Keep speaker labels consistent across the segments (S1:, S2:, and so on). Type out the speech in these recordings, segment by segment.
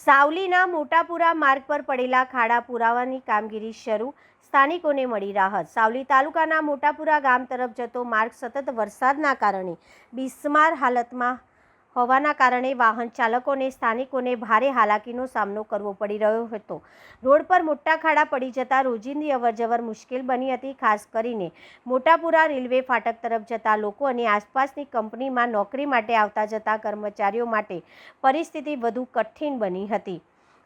S1: સાવલીના મોટાપુરા માર્ગ પર પડેલા ખાડા પુરાવાની કામગીરી શરૂ, સ્થાનિકોને મળી રાહત। સાવલી તાલુકાના મોટાપુરા ગામ તરફ જતો માર્ગ સતત વરસાદના કારણે બિસ્માર હાલતમાં હોવાના કારણે વાહન ચાલકોને સ્થાનિકોને ભારે હાલાકીનો સામનો કરવો પડી રહ્યો હતો। રોડ પર મોટા ખાડા પડી જતા રોજિંદી અવરજવર મુશ્કેલ બની હતી। ખાસ કરીને મોટાપુરા રેલવે ફાટક તરફ જતા લોકો અને આસપાસની કંપનીમાં નોકરી માટે આવતા જતા કર્મચારીઓ માટે પરિસ્થિતિ વધુ કઠિન બની હતી।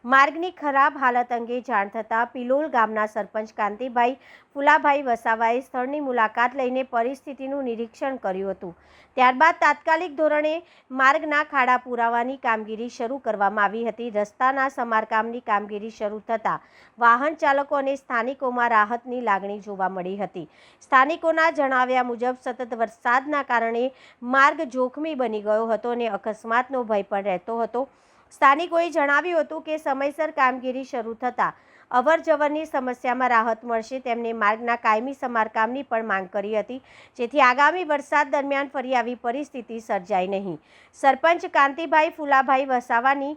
S1: માર્ગની ખરાબ હાલત અંગે જાણ થતાં પિલોલ ગામના સરપંચ કાંતિભાઈ ફુલાભાઈ વસાવાએ સ્થળની મુલાકાત લઈને પરિસ્થિતિનું નિરીક્ષણ કર્યું હતું। ત્યારબાદ તાત્કાલિક ધોરણે માર્ગના ખાડા પુરાવાની કામગીરી શરૂ કરવામાં આવી હતી। રસ્તાના સમારકામની કામગીરી શરૂ થતાં વાહન ચાલકો અને સ્થાનિકોમાં રાહતની લાગણી જોવા મળી હતી। સ્થાનિકોના જણાવ્યા મુજબ સતત વરસાદના કારણે માર્ગ જોખમી બની ગયો હતો અને અકસ્માતનો ભય પણ રહેતો હતો। સ્થાનિકોએ જણાવ્યું હતું કે સમયસર કામગીરી શરૂ થતાં અવરજવરની સમસ્યામાં રાહત મળશે। તેમને માર્ગના કાયમી સમારકામની પણ માંગ કરી હતી, જેથી આગામી વરસાદ દરમિયાન ફરી આવી પરિસ્થિતિ સર્જાય નહીં। સરપંચ કાંતિભાઈ ફુલાભાઈ વસાવાની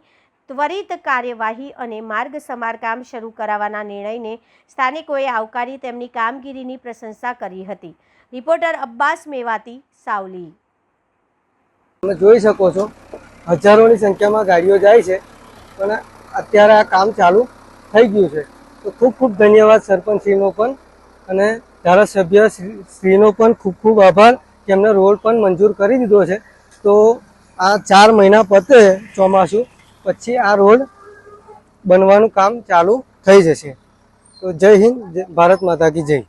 S1: ત્વરિત કાર્યવાહી અને માર્ગ સમારકામ શરૂ કરાવવાના નિર્ણયને સ્થાનિકોએ આવકારી તેમની કામગીરીની પ્રશંસા કરી હતી। રિપોર્ટર અબ્બાસ મેવાતી, સાવલી।
S2: તમે જોઈ શકો છો હજારોની સંખ્યામાં ગાડીઓ જાય છે, પણ અત્યારે આ કામ ચાલુ થઈ ગયું છે, તો ખૂબ ખૂબ ધન્યવાદ સરપંચશ્રીનો પણ અને ધારાસભ્ય શ્રીનો પણ ખૂબ ખૂબ આભાર કે એમને રોડ પણ મંજૂર કરી દીધો છે। તો આ 4 મહિના પતે ચોમાસું પછી આ રોડ બનવાનું કામ ચાલુ થઈ જશે। તો જય હિન્દ, ભારત માતા કી જય।